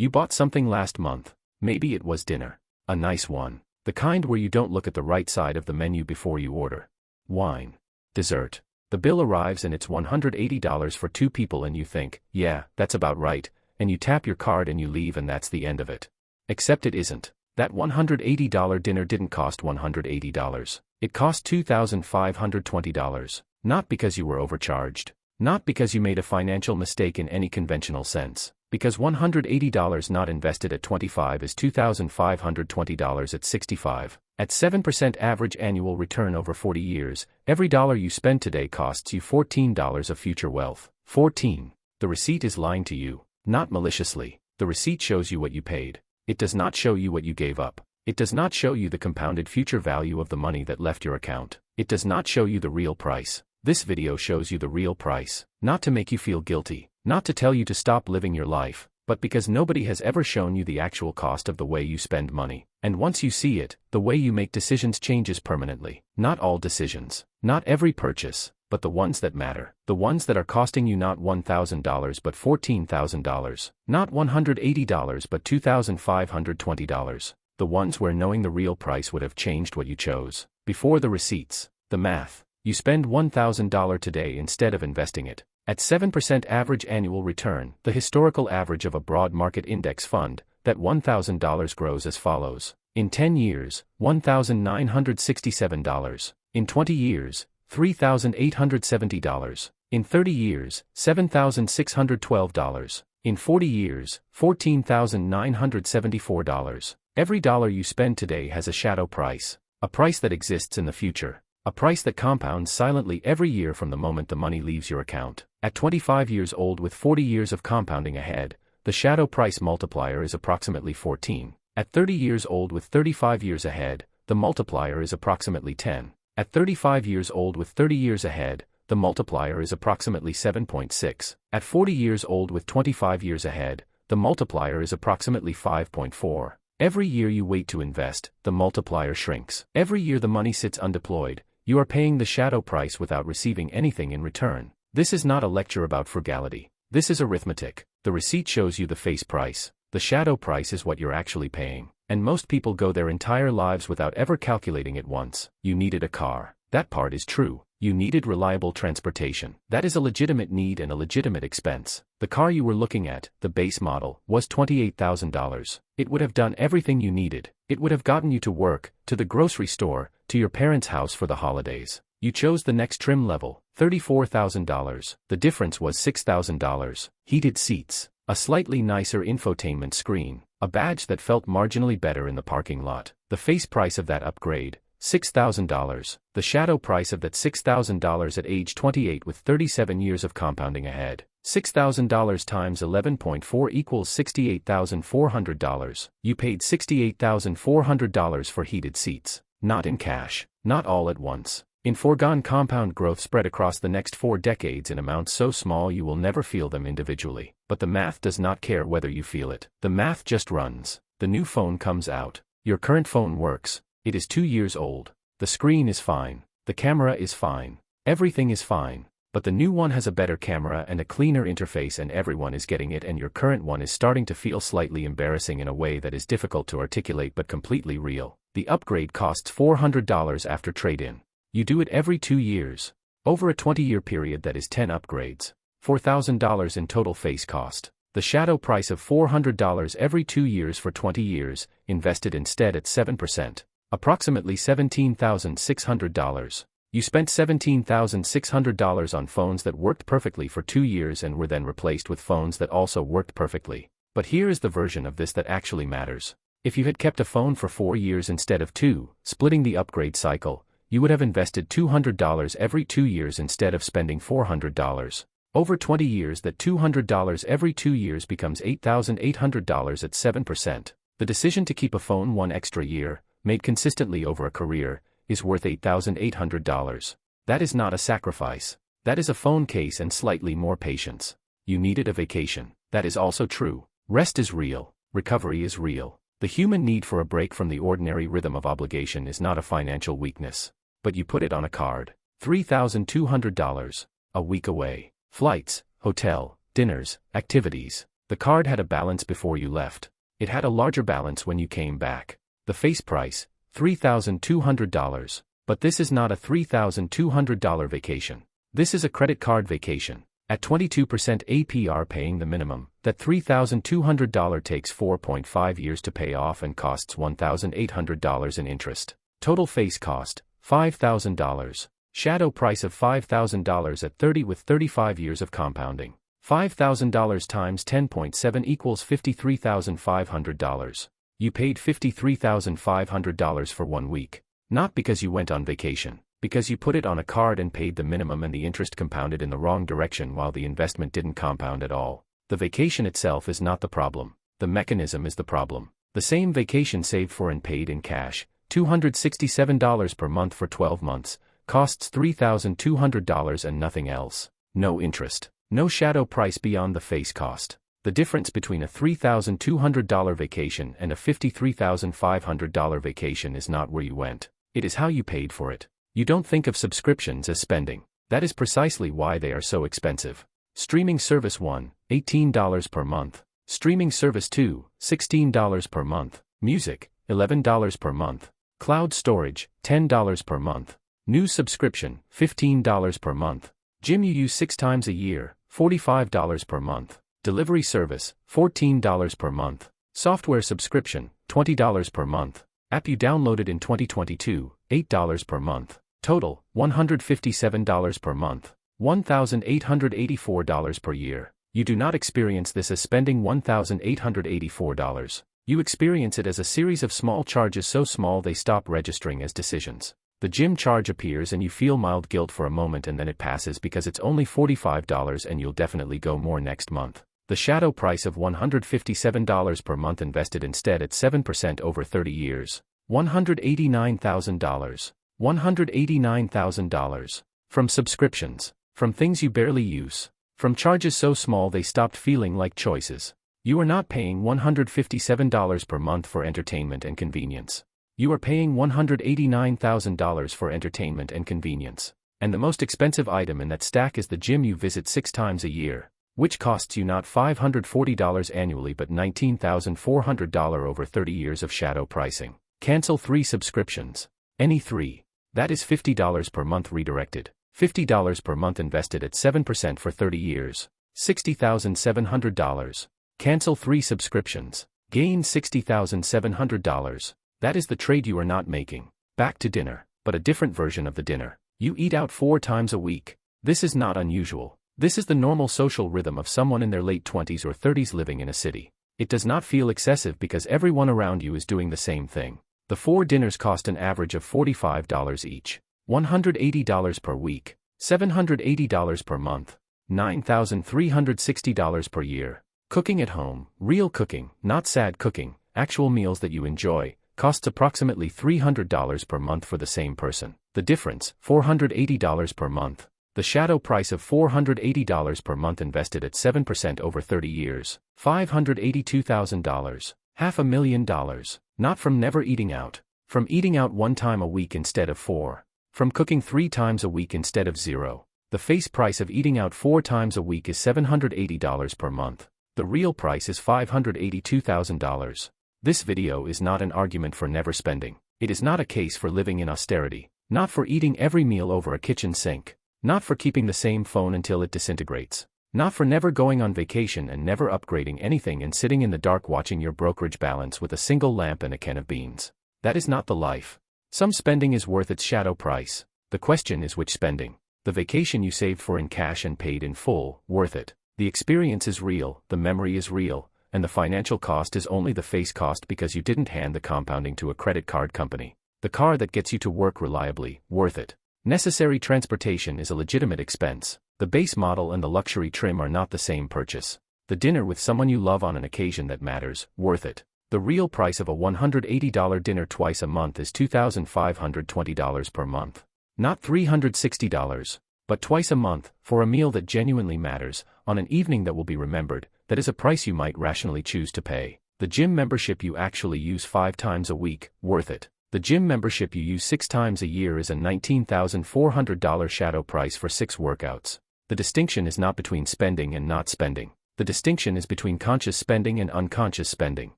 You bought something last month. Maybe it was dinner. A nice one. The kind where you don't look at the right side of the menu before you order. Wine. Dessert. The bill arrives and it's $180 for 2 people and you think, yeah, that's about right, and you tap your card and you leave and that's the end of it. Except it isn't. That $180 dinner didn't cost $180. It cost $2,520. Not because you were overcharged. Not because you made a financial mistake in any conventional sense. Because $180 not invested at 25 is $2,520 at 65. At 7% average annual return over 40 years, every dollar you spend today costs you $14 of future wealth. 14. The receipt is lying to you. Not maliciously. The receipt shows you what you paid. It does not show you what you gave up. It does not show you the compounded future value of the money that left your account. It does not show you the real price. This video shows you the real price. Not to make you feel guilty. Not to tell you to stop living your life, but because nobody has ever shown you the actual cost of the way you spend money. And once you see it, the way you make decisions changes permanently. Not all decisions. Not every purchase, but the ones that matter. The ones that are costing you not $1,000 but $14,000. Not $180 but $2,520. The ones where knowing the real price would have changed what you chose. Before the receipts. The math. You spend $1,000 today instead of investing it. At 7% average annual return, the historical average of a broad market index fund, that $1,000 grows as follows. In 10 years, $1,967. In 20 years, $3,870. In 30 years, $7,612. In 40 years, $14,974. Every dollar you spend today has a shadow price. A price that exists in the future. A price that compounds silently every year from the moment the money leaves your account. At 25 years old with 40 years of compounding ahead, the shadow price multiplier is approximately 14. At 30 years old with 35 years ahead, the multiplier is approximately 10. At 35 years old with 30 years ahead, the multiplier is approximately 7.6. At 40 years old with 25 years ahead, the multiplier is approximately 5.4. Every year you wait to invest, the multiplier shrinks. Every year the money sits undeployed, you are paying the shadow price without receiving anything in return. This is not a lecture about frugality. This is arithmetic. The receipt shows you the face price. The shadow price is what you're actually paying. And most people go their entire lives without ever calculating it once. You needed a car. That part is true. You needed reliable transportation. That is a legitimate need and a legitimate expense. The car you were looking at, the base model, was $28,000. It would have done everything you needed. It would have gotten you to work, to the grocery store, to your parents' house for the holidays. You chose the next trim level, $34,000. The difference was $6,000. Heated seats, a slightly nicer infotainment screen, a badge that felt marginally better in the parking lot. The face price of that upgrade, $6,000. The shadow price of that $6,000 at age 28 with 37 years of compounding ahead. $6,000 times 11.4 equals $68,400. You paid $68,400 for heated seats. Not in cash. Not all at once. In foregone compound growth spread across the next 4 decades in amounts so small you will never feel them individually. But the math does not care whether you feel it. The math just runs. The new phone comes out. Your current phone works. It is 2 years old. The screen is fine. The camera is fine. Everything is fine. But the new one has a better camera and a cleaner interface and everyone is getting it and your current one is starting to feel slightly embarrassing in a way that is difficult to articulate but completely real. The upgrade costs $400 after trade-in. You do it every 2 years. Over a 20-year period that is 10 upgrades. $4,000 in total face cost. The shadow price of $400 every 2 years for 20 years, invested instead at 7%. Approximately $17,600. You spent $17,600 on phones that worked perfectly for 2 years and were then replaced with phones that also worked perfectly. But here is the version of this that actually matters. If you had kept a phone for 4 years instead of 2, splitting the upgrade cycle, you would have invested $200 every 2 years instead of spending $400. Over 20 years that $200 every 2 years becomes $8,800 at 7%. The decision to keep a phone 1 extra year, made consistently over a career, is worth $8,800. That is not a sacrifice. That is a phone case and slightly more patience. You needed a vacation. That is also true. Rest is real. Recovery is real. The human need for a break from the ordinary rhythm of obligation is not a financial weakness. But you put it on a card. $3,200. A week away. Flights, hotel, dinners, activities. The card had a balance before you left. It had a larger balance when you came back. The face price, $3,200. But this is not a $3,200 vacation. This is a credit card vacation. At 22% APR paying the minimum, that $3,200 takes 4.5 years to pay off and costs $1,800 in interest. Total face cost, $5,000. Shadow price of $5,000 at 30 with 35 years of compounding. $5,000 times 10.7 equals $53,500. You paid $53,500 for 1 week. Not because you went on vacation, because you put it on a card and paid the minimum and the interest compounded in the wrong direction while the investment didn't compound at all. The vacation itself is not the problem. The mechanism is the problem. The same vacation saved for and paid in cash, $267 per month for 12 months, costs $3,200 and nothing else. No interest. No shadow price beyond the face cost. The difference between a $3,200 vacation and a $53,500 vacation is not where you went. It is how you paid for it. You don't think of subscriptions as spending. That is precisely why they are so expensive. Streaming service 1, $18 per month. Streaming service 2, $16 per month. Music, $11 per month. Cloud storage, $10 per month. News subscription, $15 per month. Gym you use 6 times a year, $45 per month. Delivery service, $14 per month. Software subscription, $20 per month. App you downloaded in 2022, $8 per month. Total, $157 per month. $1,884 per year. You do not experience this as spending $1,884. You experience it as a series of small charges so small they stop registering as decisions. The gym charge appears and you feel mild guilt for a moment and then it passes because it's only $45 and you'll definitely go more next month. The shadow price of $157 per month invested instead at 7% over 30 years. $189,000. $189,000. From subscriptions. From things you barely use. From charges so small they stopped feeling like choices. You are not paying $157 per month for entertainment and convenience. You are paying $189,000 for entertainment and convenience. And the most expensive item in that stack is the gym you visit 6 times a year, which costs you not $540 annually but $19,400 over 30 years of shadow pricing. Cancel 3 subscriptions. Any 3. That is $50 per month redirected. $50 per month invested at 7% for 30 years. $60,700. Cancel 3 subscriptions. Gain $60,700. That is the trade you are not making. Back to dinner, but a different version of the dinner. You eat out 4 times a week. This is not unusual. This is the normal social rhythm of someone in their late 20s or 30s living in a city. It does not feel excessive because everyone around you is doing the same thing. The 4 dinners cost an average of $45 each. $180 per week. $780 per month. $9,360 per year. Cooking at home, real cooking, not sad cooking, actual meals that you enjoy, costs approximately $300 per month for the same person. The difference, $480 per month. The shadow price of $480 per month invested at 7% over 30 years. $582,000. $500,000. Not from never eating out. From eating out 1 time a week instead of 4. From cooking 3 times a week instead of 0. The face price of eating out 4 times a week is $780 per month. The real price is $582,000. This video is not an argument for never spending. It is not a case for living in austerity. Not for eating every meal over a kitchen sink. Not for keeping the same phone until it disintegrates. Not for never going on vacation and never upgrading anything and sitting in the dark watching your brokerage balance with a single lamp and a can of beans. That is not the life. Some spending is worth its shadow price. The question is which spending. The vacation you saved for in cash and paid in full, worth it. The experience is real, the memory is real, and the financial cost is only the face cost because you didn't hand the compounding to a credit card company. The car that gets you to work reliably, worth it. Necessary transportation is a legitimate expense. The base model and the luxury trim are not the same purchase. The dinner with someone you love on an occasion that matters, worth it. The real price of a $180 dinner twice a month is $2,520 per month. Not $360, but twice a month, for a meal that genuinely matters, on an evening that will be remembered. That is a price you might rationally choose to pay. The gym membership you actually use 5 times a week, worth it. The gym membership you use 6 times a year is a $19,400 shadow price for 6 workouts. The distinction is not between spending and not spending. The distinction is between conscious spending and unconscious spending,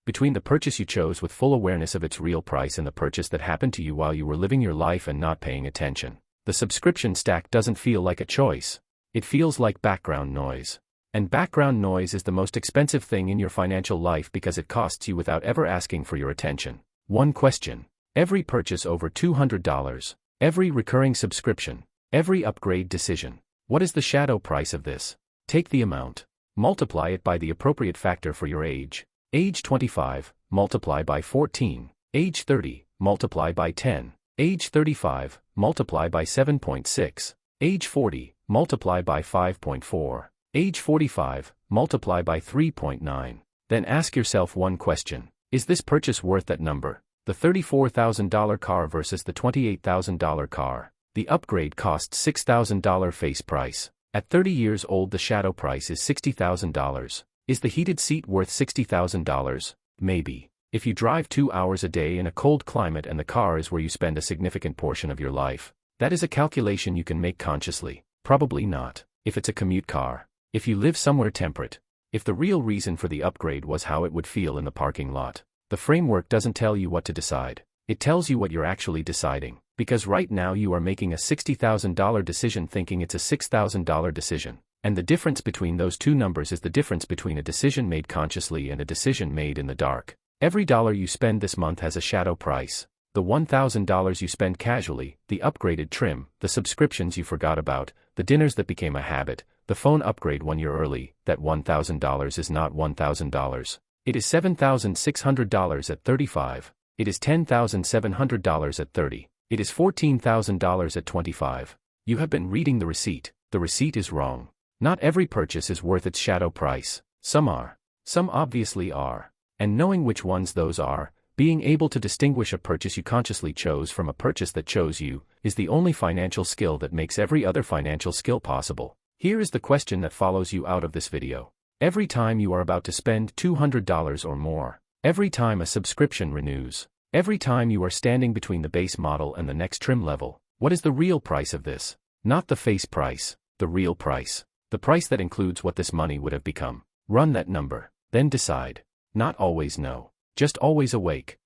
between the purchase you chose with full awareness of its real price and the purchase that happened to you while you were living your life and not paying attention. The subscription stack doesn't feel like a choice. It feels like background noise. And background noise is the most expensive thing in your financial life because it costs you without ever asking for your attention. One question. Every purchase over $200. Every recurring subscription. Every upgrade decision. What is the shadow price of this? Take the amount. Multiply it by the appropriate factor for your age. Age 25, multiply by 14. Age 30, multiply by 10. Age 35, multiply by 7.6. Age 40, multiply by 5.4. Age 45, multiply by 3.9. Then ask yourself one question. Is this purchase worth that number? The $34,000 car versus the $28,000 car. The upgrade costs $6,000 face price. At 30 years old the shadow price is $60,000. Is the heated seat worth $60,000? Maybe. If you drive 2 hours a day in a cold climate and the car is where you spend a significant portion of your life, that is a calculation you can make consciously. Probably not. If it's a commute car. If you live somewhere temperate. If the real reason for the upgrade was how it would feel in the parking lot. The framework doesn't tell you what to decide. It tells you what you're actually deciding. Because right now you are making a $60,000 decision thinking it's a $6,000 decision. And the difference between those two numbers is the difference between a decision made consciously and a decision made in the dark. Every dollar you spend this month has a shadow price. The $1,000 you spend casually, the upgraded trim, the subscriptions you forgot about, the dinners that became a habit, the phone upgrade 1 year early, that $1,000 is not $1,000. It is $7,600 at 35. It is $10,700 at 30. It is $14,000 at 25. You have been reading the receipt. The receipt is wrong. Not every purchase is worth its shadow price. Some are. Some obviously are. And knowing which ones those are, being able to distinguish a purchase you consciously chose from a purchase that chose you, is the only financial skill that makes every other financial skill possible. Here is the question that follows you out of this video. Every time you are about to spend $200 or more, every time a subscription renews, every time you are standing between the base model and the next trim level, what is the real price of this? Not the face price, the real price. The price that includes what this money would have become. Run that number, then decide. Not always no. Just always awake.